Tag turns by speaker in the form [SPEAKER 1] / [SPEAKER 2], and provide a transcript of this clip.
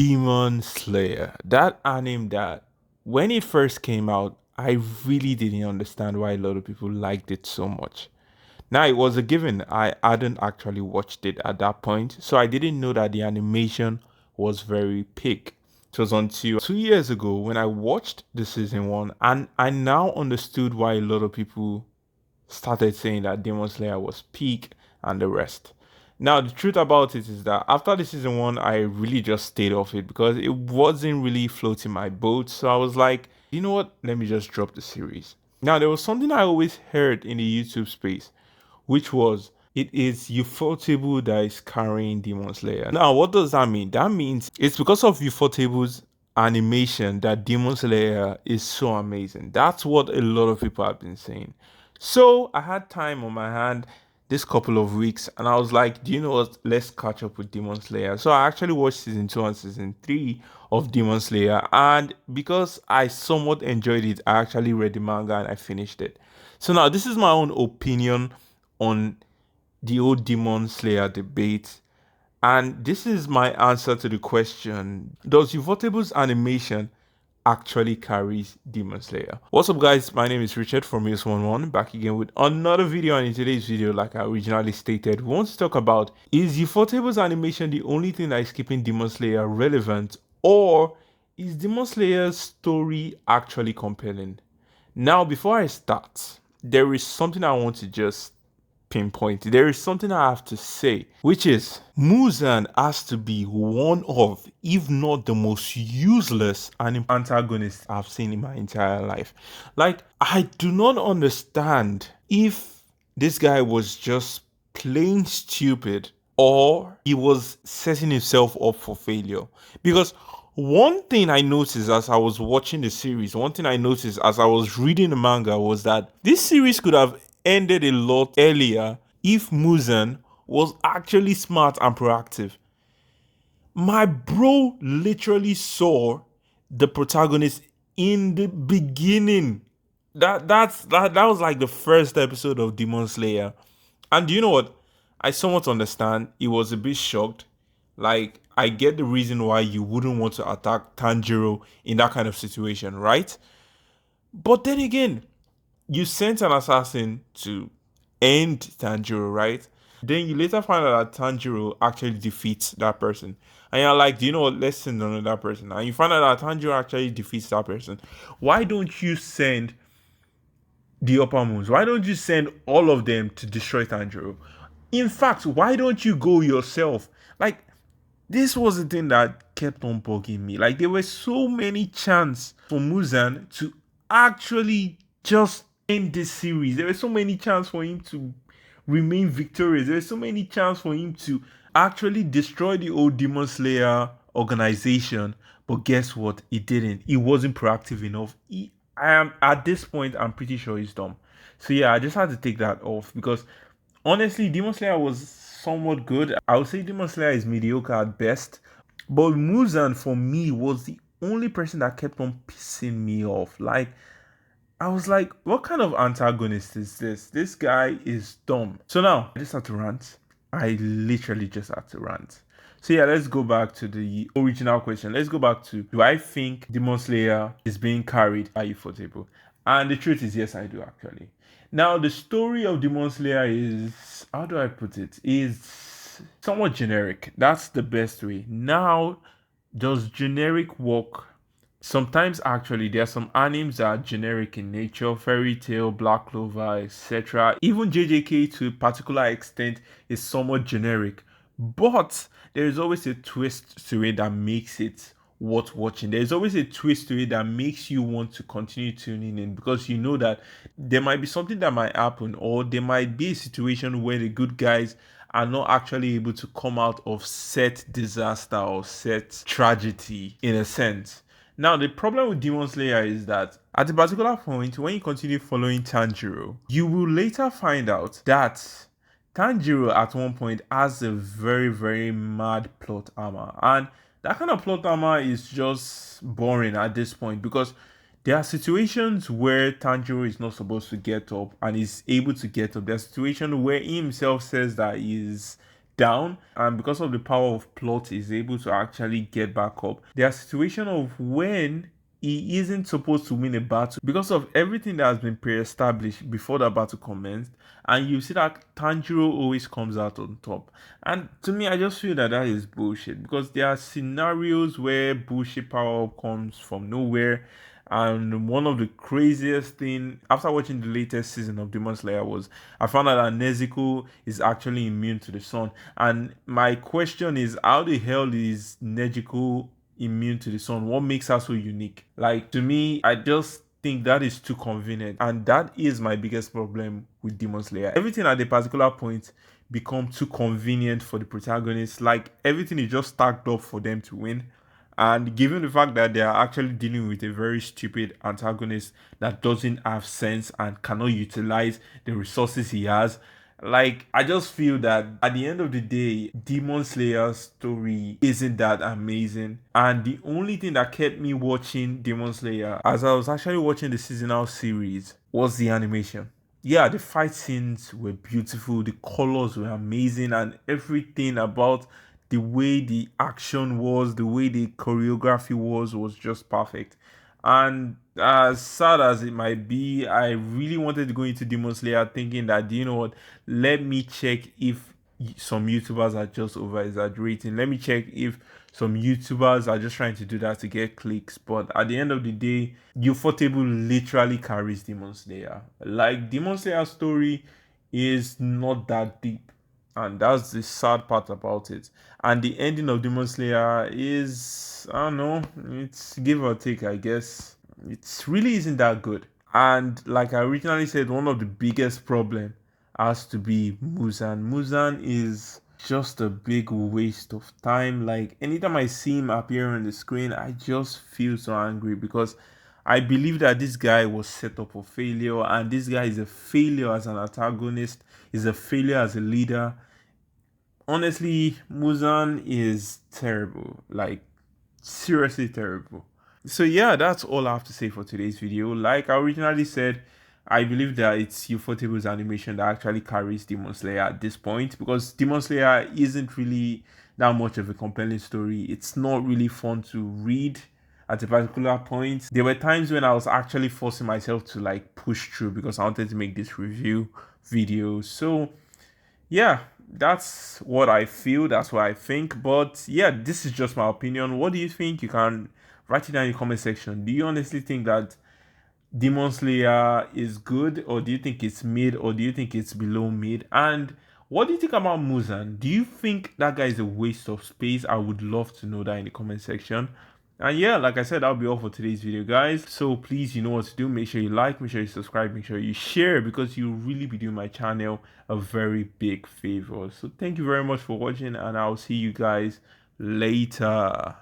[SPEAKER 1] Demon Slayer, that anime that when it first came out, I really didn't understand why a lot of people liked it so much. Now it was a given. I hadn't actually watched it at that point, so I didn't know that the animation was very peak. It was until 2 years ago when I watched the season one, and I now understood why a lot of people started saying that Demon Slayer was peak and the rest. Now, the truth about it is that after the season one, I really just stayed off it because it wasn't really floating my boat. So I was like, you know what? Let me just drop the series. Now, there was something I always heard in the YouTube space, which was it is Ufotable that is carrying Demon Slayer. Now, what does that mean? That means it's because of Ufotable's animation that Demon Slayer is so amazing. That's what a lot of people have been saying. So I had time on my hand this couple of weeks and I was like, do you know what? Let's catch up with Demon Slayer. So I actually watched season 2 and season 3 of Demon Slayer, and because I somewhat enjoyed it, I actually read the manga and I finished it. So now this is my own opinion on the old Demon Slayer debate. And this is my answer to the question: does Uvotable's animation actually carries Demon Slayer? What's up, guys? My name is Richard from Mios11, back again with another video. And in today's video, like I originally stated, we want to talk about, is Uvotable's animation the only thing that is keeping Demon Slayer relevant, or is Demon Slayer's story actually compelling? Now, before I start, there is something I want to just pinpoint. There is something I have to say, which is Muzan has to be one of, if not the most useless antagonist I've seen in my entire life. Like, I do not understand if this guy was just plain stupid or he was setting himself up for failure. Because one thing I noticed as I was watching the series, one thing I noticed as I was reading the manga was that this series could have ended a lot earlier if Muzan was actually smart and proactive. My bro literally saw the protagonist in the beginning. That was like the first episode of Demon Slayer. And do you know what? I somewhat understand. He was a bit shocked. Like, I get the reason why you wouldn't want to attack Tanjiro in that kind of situation, right? But then again, you sent an assassin to end Tanjiro, right? Then you later find out that Tanjiro actually defeats that person. And you're like, do you know what? Let's send another person. And you find out that Tanjiro actually defeats that person. Why don't you send the upper moons? Why don't you send all of them to destroy Tanjiro? In fact, why don't you go yourself? Like, this was the thing that kept on bugging me. Like, there were so many chances for Muzan to actually just end this series. There were so many chances for him to remain victorious. There were so many chances for him to actually destroy the old Demon Slayer organization. But guess what? He didn't. He wasn't proactive enough. I am at this point, I'm pretty sure he's dumb. So yeah, I just had to take that off because honestly, Demon Slayer was somewhat good. I would say Demon Slayer is mediocre at best. But Muzan for me was the only person that kept on pissing me off. Like, I was like, what kind of antagonist is this? This guy is dumb. So now, I just had to rant. I literally just had to rant. So yeah, let's go back to the original question. Let's go back to, do I think Demon Slayer is being carried by Ufotable? And the truth is, yes, I do actually. Now, the story of Demon Slayer is, how do I put it, is somewhat generic. That's the best way. Now, does generic work? Sometimes actually there are some animes that are generic in nature, Fairy Tail, Black Clover, etc. Even JJK to a particular extent is somewhat generic, but there is always a twist to it that makes it worth watching. There's always a twist to it that makes you want to continue tuning in because you know that there might be something that might happen, or there might be a situation where the good guys are not actually able to come out of set disaster or set tragedy in a sense. Now, the problem with Demon Slayer is that at a particular point, when you continue following Tanjiro, you will later find out that Tanjiro at one point has a very, very mad plot armor. And that kind of plot armor is just boring at this point because there are situations where Tanjiro is not supposed to get up and is able to get up. There are situations where he himself says that he's down, and because of the power of plot is able to actually get back up. There are situations of when he isn't supposed to win a battle because of everything that has been pre-established before the battle commenced, and you see that Tanjiro always comes out on top. And to me, I just feel that that is bullshit, because there are scenarios where bullshit power up comes from nowhere. And one of the craziest thing after watching the latest season of Demon Slayer was I found out that Nezuko is actually immune to the sun. And my question is, how the hell is Nezuko immune to the sun? What makes her so unique? Like, to me, I just think that is too convenient, and that is my biggest problem with Demon Slayer. Everything at a particular point become too convenient for the protagonist. Like, everything is just stacked up for them to win. And given the fact that they are actually dealing with a very stupid antagonist that doesn't have sense and cannot utilize the resources he has, like, I just feel that at the end of the day, Demon Slayer's story isn't that amazing. And the only thing that kept me watching Demon Slayer as I was actually watching the seasonal series was the animation. Yeah, the fight scenes were beautiful, the colors were amazing, and everything about the way the action was, the way the choreography was just perfect. And as sad as it might be, I really wanted to go into Demon Slayer thinking that, do you know what, let me check if some YouTubers are just over exaggerating. Let me check if some YouTubers are just trying to do that to get clicks. But at the end of the day, Ufotable literally carries Demon Slayer. Like, Demon Slayer's story is not that deep, and that's the sad part about it. And the ending of Demon Slayer is, I don't know, it's give or take, I guess. It really isn't that good. And like I originally said, one of the biggest problem has to be Muzan. Muzan is just a big waste of time. Like, anytime I see him appear on the screen, I just feel so angry, because I believe that this guy was set up for failure, and this guy is a failure as an antagonist, is a failure as a leader. Honestly, Muzan is terrible. Like, seriously terrible. So yeah, that's all I have to say for today's video. Like I originally said, I believe that it's Ufotable's animation that actually carries Demon Slayer at this point, because Demon Slayer isn't really that much of a compelling story. It's not really fun to read at a particular point. There were times when I was actually forcing myself to like push through because I wanted to make this review video. So yeah, that's what I feel, that's what I think. But yeah, this is just my opinion. What do you think? You can write it down in the comment section. Do you honestly think that Demon Slayer is good, or do you think it's mid, or do you think it's below mid? And what do you think about Muzan? Do you think that guy is a waste of space? I would love to know that in the comment section. And yeah, like I said, that'll be all for today's video, guys. So please, you know what to do. Make sure you like, make sure you subscribe, make sure you share, because you'll really be doing my channel a very big favor. So thank you very much for watching, and I'll see you guys later.